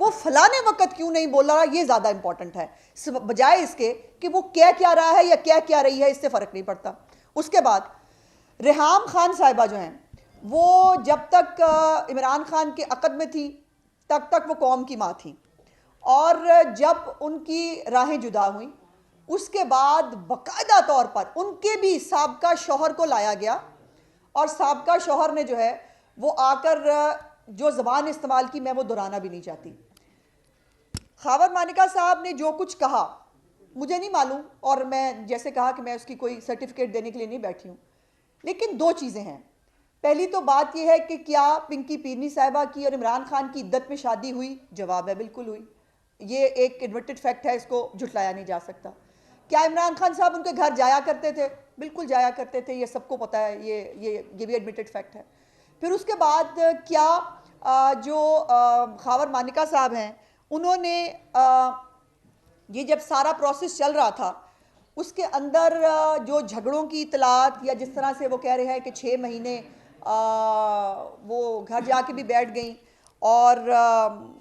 وہ فلانے وقت کیوں نہیں بول رہا، یہ زیادہ امپورٹنٹ ہے، بجائے اس کے کہ وہ کیا رہا ہے یا کیا رہی ہے، اس سے فرق نہیں پڑتا۔ اس کے بعد ریحام خان صاحبہ جو ہیں وہ جب تک عمران خان کے عقد میں تھی تب تک وہ قوم کی ماں تھیں، اور جب ان کی راہیں جدا ہوئیں اس کے بعد باقاعدہ طور پر ان کے بھی سابقہ شوہر کو لایا گیا، اور سابقہ شوہر نے جو ہے وہ آ کر جو زبان استعمال کی میں وہ دہرانا بھی نہیں چاہتی۔ خاور مانیکا صاحب نے جو کچھ کہا مجھے نہیں معلوم، اور میں جیسے کہا کہ میں اس کی کوئی سرٹیفکیٹ دینے کے لیے نہیں بیٹھی ہوں، لیکن دو چیزیں ہیں۔ پہلی تو بات یہ ہے کہ کیا پنکی پیرنی صاحبہ کی اور عمران خان کی عدت میں شادی ہوئی؟ جواب ہے بالکل ہوئی، یہ ایک ایڈمٹڈ فیکٹ ہے، اس کو جھٹلایا نہیں جا سکتا۔ کیا عمران خان صاحب ان کے گھر جایا کرتے تھے؟ بالکل جایا کرتے تھے، یہ سب کو پتہ ہے، یہ بھی ایڈمٹڈ فیکٹ ہے۔ پھر اس کے بعد کیا جو خاور مانیکا صاحب ہیں انہوں نے یہ جب سارا پروسیس چل رہا تھا اس کے اندر جو جھگڑوں کی اطلاعات، یا جس طرح سے وہ کہہ رہے ہیں کہ 6 مہینے وہ گھر جا کے بھی بیٹھ گئیں اور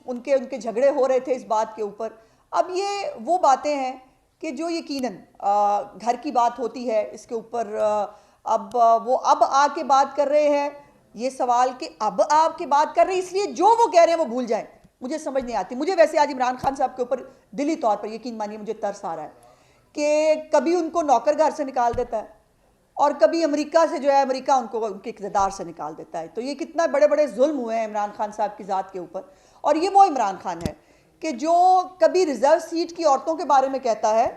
ان کے جھگڑے ہو رہے تھے اس بات کے اوپر، اب یہ وہ باتیں ہیں کہ جو یقیناً گھر کی بات ہوتی ہے، اس کے اوپر اب وہ آ کے بات کر رہے ہیں، یہ سوال کہ اب آپ کے بات کر رہے ہیں اس لیے جو وہ کہہ رہے ہیں وہ بھول جائیں، مجھے سمجھ نہیں آتی۔ مجھے ویسے آج عمران خان صاحب کے اوپر دلی طور پر یقین مانیے مجھے ترس آ رہا ہے کہ کبھی ان کو نوکر گھر سے نکال دیتا ہے اور کبھی امریکہ سے جو ہے امریکہ ان کو ان کے اقتدار سے نکال دیتا ہے۔ تو یہ کتنا بڑے بڑے ظلم ہوئے ہیں عمران خان صاحب کی ذات کے اوپر، اور یہ وہ عمران خان ہے کہ جو کبھی ریزرو سیٹ کی عورتوں کے بارے میں کہتا ہے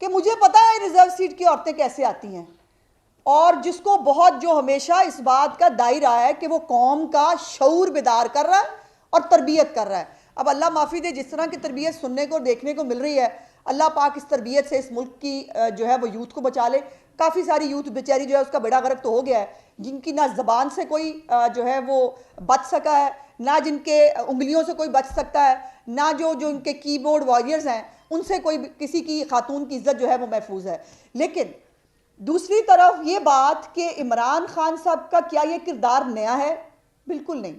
کہ مجھے پتہ ہے ریزرو سیٹ کی عورتیں کیسے آتی ہیں، اور جس کو بہت جو ہمیشہ اس بات کا دائی رہا ہے کہ وہ قوم کا شعور بیدار کر رہا ہے اور تربیت کر رہا ہے۔ اب اللہ معافی دے، جس طرح کی تربیت سننے کو دیکھنے کو مل رہی ہے، اللہ پاک اس تربیت سے اس ملک کی جو ہے وہ یوتھ کو بچا لے۔ کافی ساری یوتھ بیچاری جو ہے اس کا بیڑا غرق تو ہو گیا ہے، جن کی نہ زبان سے کوئی جو ہے وہ بچ سکا ہے، نہ جن کے انگلیوں سے کوئی بچ سکتا ہے، نہ جو ان کے کی بورڈ وارئرز ہیں ان سے کوئی کسی کی خاتون کی عزت جو ہے وہ محفوظ ہے۔ لیکن دوسری طرف یہ بات کہ عمران خان صاحب کا کیا یہ کردار نیا ہے؟ بالکل نہیں۔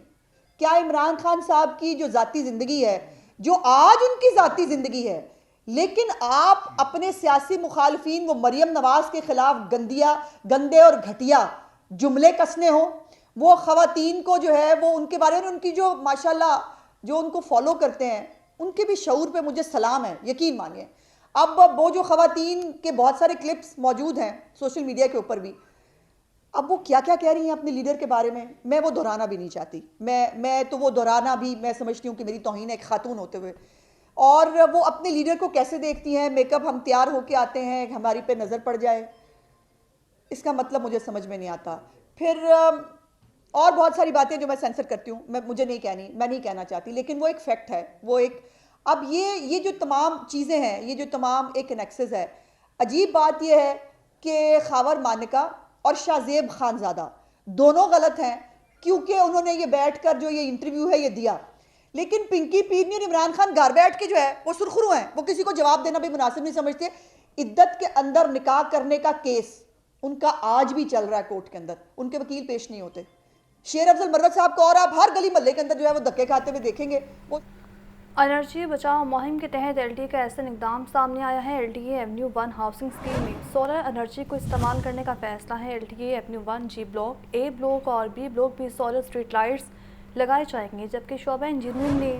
کیا عمران خان صاحب کی جو ذاتی زندگی ہے، جو آج ان کی ذاتی زندگی ہے، لیکن آپ اپنے سیاسی مخالفین وہ مریم نواز کے خلاف گندے اور گھٹیا جملے کسنے ہوں، وہ خواتین کو جو ہے وہ ان کے بارے میں ان کی جو ماشاءاللہ جو ان کو فالو کرتے ہیں ان کے بھی شعور پہ مجھے سلام ہے، یقین مانیے۔ اب وہ جو خواتین کے بہت سارے کلپس موجود ہیں سوشل میڈیا کے اوپر بھی، اب وہ کیا کہہ رہی ہیں اپنے لیڈر کے بارے میں وہ دہرانا بھی نہیں چاہتی، میں تو وہ دہرانا بھی میں سمجھتی ہوں کہ میری توہین ہے ایک خاتون ہوتے ہوئے۔ اور وہ اپنے لیڈر کو کیسے دیکھتی ہیں، میک اپ ہم تیار ہو کے آتے ہیں ہماری پہ نظر پڑ جائے، اس کا مطلب مجھے سمجھ میں نہیں آتا۔ پھر اور بہت ساری باتیں جو میں سینسر کرتی ہوں، میں نہیں کہنا چاہتی، لیکن وہ ایک فیکٹ ہے، وہ ایک اب یہ جو تمام چیزیں ہیں، یہ جو تمام ایک انیکسز ہے۔ عجیب بات یہ ہے کہ خاور مانیکا اور شاہ زیب خانزادہ دونوں غلط ہیں، کیونکہ انہوں نے یہ بیٹھ کر جو یہ انٹرویو ہے یہ دیا، لیکن پنکی پیرنی اور عمران خان گھر بیٹھ کے جو ہے وہ سرخرو ہیں، وہ کسی کو جواب دینا بھی مناسب نہیں سمجھتے۔ عدت کے اندر نکاح کرنے کا کیس ان کا آج بھی چل رہا ہے کورٹ کے اندر، ان کے وکیل پیش نہیں ہوتے۔ شیر افضل مروت صاحب کو اور آپ ہر گلی محلے کے اندر جو ہے وہ دھکے کھاتے ہوئے دیکھیں گے۔ وہ انرجی بچاؤ مہم کے تحت ایل ڈی اے کا ایسا اقدام سامنے آیا ہے۔ L D A avenue 1 housing scheme میں سولر انرجی کو استعمال کرنے کا فیصلہ ہے۔ L D A avenue 1 G block, A block اور بی بلاک بھی سولر اسٹریٹ لائٹس لگائے جائیں گے، جبکہ شعبہ انجینئرنگ نے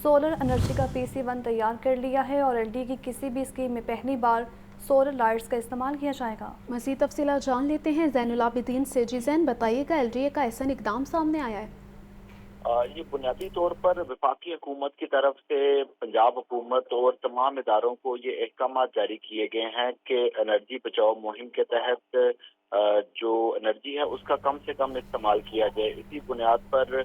سولر انرجی کا PC1 تیار کر لیا ہے اور ایل ڈی اے کی کسی بھی اسکیم میں پہلی بار سولر لائٹس کا استعمال کیا جائے گا۔ مزید تفصیلات جان لیتے ہیں زین العابدین سے۔ جی زین، بتائیے گا ایل ڈی اے کا ایسا اقدام سامنے آیا ہے؟ یہ بنیادی طور پر وفاقی حکومت کی طرف سے پنجاب حکومت اور تمام اداروں کو یہ احکامات جاری کیے گئے ہیں کہ انرجی بچاؤ مہم کے تحت جو انرجی ہے اس کا کم سے کم استعمال کیا جائے۔ اسی بنیاد پر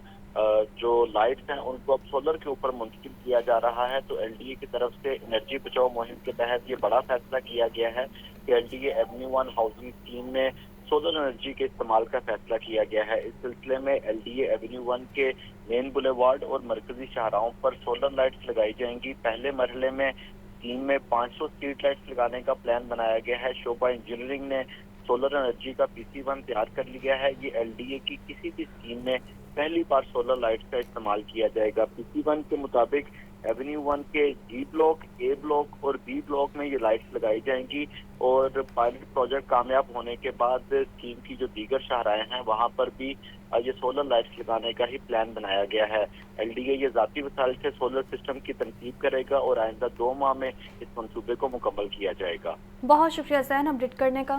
جو لائٹس ہیں ان کو اب سولر کے اوپر منتقل کیا جا رہا ہے۔ تو ایل ڈی اے کی طرف سے انرجی بچاؤ مہم کے تحت یہ بڑا فیصلہ کیا گیا ہے کہ L D A avenue 1 housing scheme میں سولر انرجی کے استعمال کا فیصلہ کیا گیا ہے۔ اس سلسلے میں ایل ڈی اے ایونیو 1 کے مین بولیوارڈ اور مرکزی شاہراہوں پر سولر لائٹس لگائی جائیں گی۔ پہلے مرحلے میں اسکیم میں 500 اسٹریٹ لائٹس لگانے کا پلان بنایا گیا ہے۔ شعبہ انجینئرنگ نے سولر انرجی کا PC1 تیار کر لیا ہے۔ یہ ایل ڈی اے کی کسی بھی اسکیم میں پہلی بار سولر لائٹس کا استعمال کیا جائے گا۔ PC1 کے مطابق ایونیو 1 کے جی بلاک، اے بلاک اور بی بلاک میں یہ لائٹس لگائی جائیں گی، اور پائلٹ پروجیکٹ کامیاب ہونے کے بعد اسکیم کی جو دیگر شاہراہیں ہیں وہاں پر بھی یہ سولر لائٹس لگانے کا ہی پلان بنایا گیا ہے۔ ایل ڈی اے یہ ذاتی وسائل سے سولر سسٹم کی تنصیب کرے گا اور آئندہ 2 ماہ میں اس منصوبے کو مکمل کیا جائے گا۔ بہت شکریہ زین اپڈیٹ کرنے کا۔